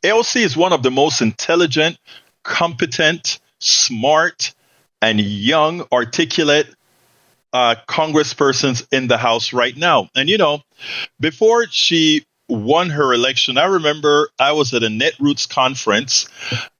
AOC is one of the most intelligent, competent, smart, and young, articulate congresspersons in the House right now. And, before she won her election, I remember I was at a Netroots conference,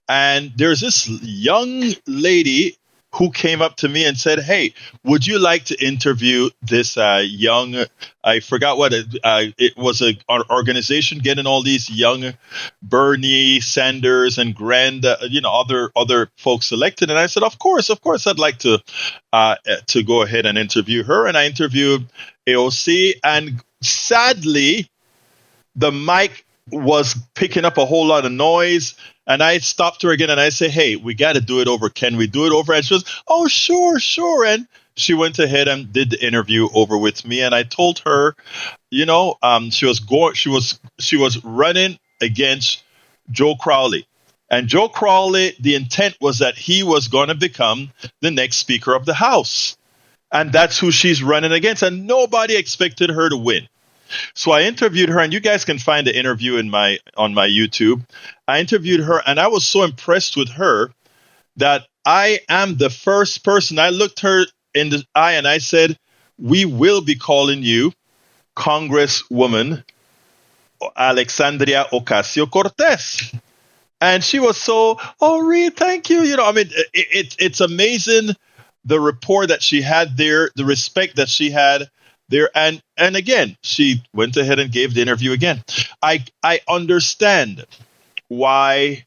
and there's this young lady who came up to me and said, "Hey, would you like to interview this young," I forgot what it was, an organization getting all these young Bernie Sanders and other folks elected. And I said, of course, I'd like to go ahead and interview her. And I interviewed AOC, and sadly, the mic was picking up a whole lot of noise. And I stopped her again and I said, "Hey, we got to do it over. Can we do it over?" And she was, "Oh, sure." And she went ahead and did the interview over with me. And I told her, she was running against Joe Crowley. And Joe Crowley, the intent was that he was going to become the next Speaker of the House. And that's who she's running against. And nobody expected her to win. So I interviewed her, and you guys can find the interview on my YouTube. I interviewed her, and I was so impressed with her that I am the first person. I looked her in the eye and I said, "We will be calling you Congresswoman Alexandria Ocasio-Cortez." And she was so, "Oh, Reed, thank you." It's amazing the rapport that she had there, the respect that she had there. And again, she went ahead and gave the interview again. I understand why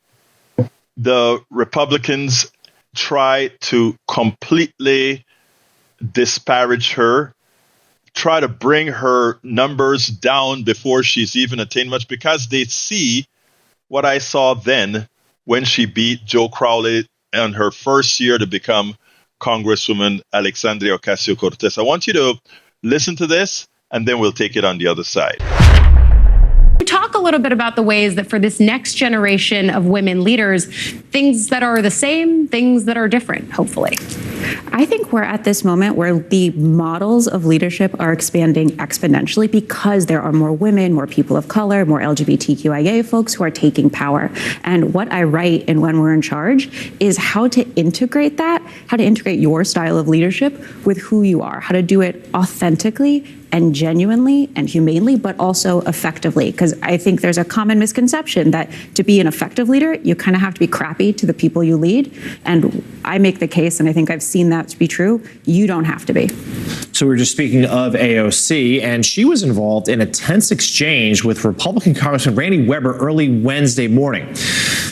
the Republicans try to completely disparage her, try to bring her numbers down before she's even attained much, because they see what I saw then when she beat Joe Crowley in her first year to become Congresswoman Alexandria Ocasio-Cortez. I want you to listen to this, and then we'll take it on the other side. Talk a little bit about the ways that for this next generation of women leaders, things that are the same, things that are different, hopefully. I think we're at this moment where the models of leadership are expanding exponentially because there are more women, more people of color, more LGBTQIA folks who are taking power. And what I write in When We're in Charge is how to integrate that, how to integrate your style of leadership with who you are, how to do it authentically and genuinely and humanely, but also effectively. Because I think there's a common misconception that to be an effective leader, you kind of have to be crappy to the people you lead. And I make the case, and I think I've seen that to be true, you don't have to be. So we were just speaking of AOC, and she was involved in a tense exchange with Republican Congressman Randy Weber early Wednesday morning.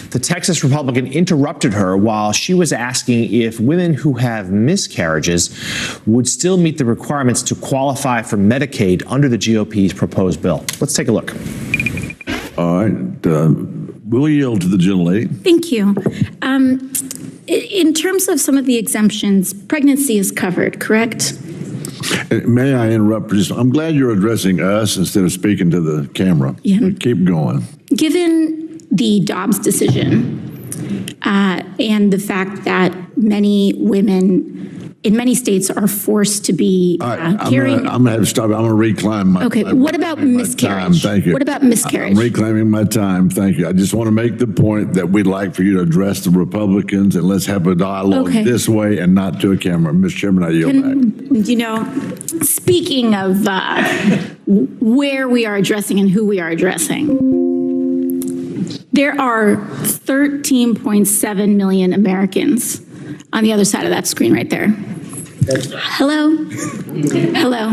The Texas Republican interrupted her while she was asking if women who have miscarriages would still meet the requirements to qualify for Medicaid under the GOP's proposed bill. Let's take a look. All right. We'll yield to the gentlelady. Thank you. In terms of some of the exemptions, pregnancy is covered, correct? May I interrupt? I'm glad you're addressing us instead of speaking to the camera. Yeah. Keep going. Given the Dobbs decision and the fact that many women in many states are forced to be carrying. I'm going to have to stop. I'm going to reclaim my Okay. What about miscarriage? Thank you. What about miscarriage? I'm reclaiming my time. Thank you. I just want to make the point that we'd like for you to address the Republicans, and let's have a dialogue this way and not to a camera. Mr. Chairman, I yield back. You know, speaking of where we are addressing and who we are addressing, there are 13.7 million Americans on the other side of that screen right there. Hello? Hello.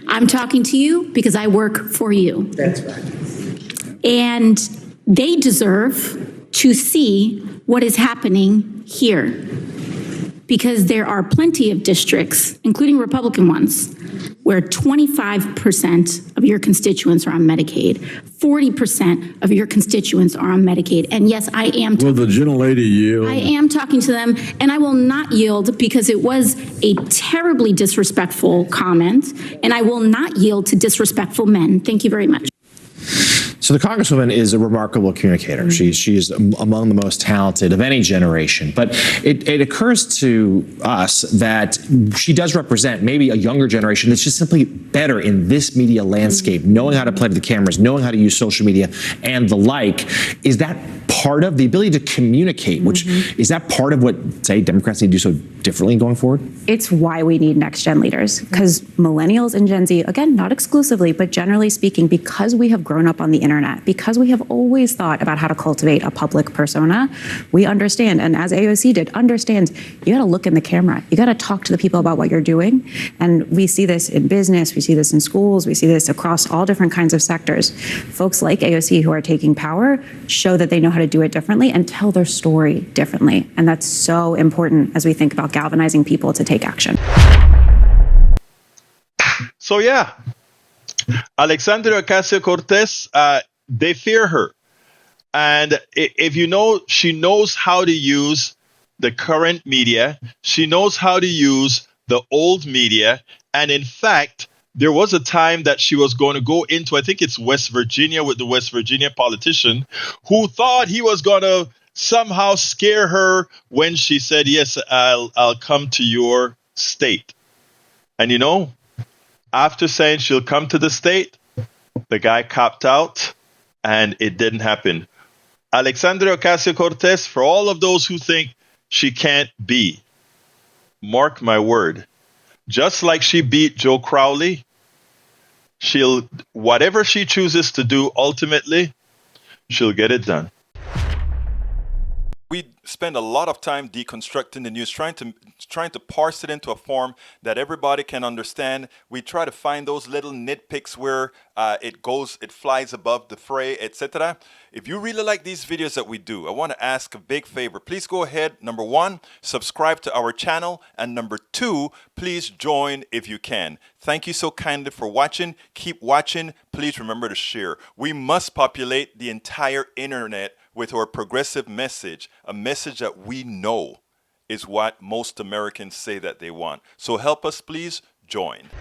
I'm talking to you because I work for you. That's right. And they deserve to see what is happening here. Because there are plenty of districts, including Republican ones, where 25% of your constituents are on Medicaid, 40% of your constituents are on Medicaid. And yes, I am Will the gentlelady yield? I am talking to them, and I will not yield because it was a terribly disrespectful comment, and I will not yield to disrespectful men. Thank you very much. So the Congresswoman is a remarkable communicator. She's among the most talented of any generation. But it occurs to us that she does represent maybe a younger generation that's just simply better in this media landscape, knowing how to play to the cameras, knowing how to use social media and the like. Is that part of the ability to communicate, which is that part of what, say, Democrats need to do so differently going forward? It's why we need next gen leaders, because millennials and Gen Z, again, not exclusively, but generally speaking, because we have grown up on the internet, because we have always thought about how to cultivate a public persona, we understand, and as AOC did, understands you got to look in the camera. You got to talk to the people about what you're doing. And we see this in business, we see this in schools, we see this across all different kinds of sectors. Folks like AOC who are taking power show that they know how to do it differently and tell their story differently. And that's so important as we think about galvanizing people to take action. So yeah, Alexandria Ocasio-Cortez, they fear her. And if you know, she knows how to use the current media. She knows how to use the old media. And in fact, there was a time that she was going to go into, I think it's West Virginia, with the West Virginia politician who thought he was going to somehow scare her when she said, yes, I'll come to your state. And you know, after saying she'll come to the state, the guy copped out and it didn't happen. Alexandria Ocasio-Cortez, for all of those who think she can't be, mark my word, just like she beat Joe Crowley, whatever she chooses to do, ultimately, she'll get it done. We spend a lot of time deconstructing the news, trying to parse it into a form that everybody can understand. We try to find those little nitpicks where it flies above the fray, etc. If you really like these videos that we do, I want to ask a big favor. Please go ahead, number one, subscribe to our channel, and number two, please join if you can. Thank you so kindly for watching. Keep watching. Please remember to share. We must populate the entire internet with our progressive message, a message that we know is what most Americans say that they want. So help us, please join.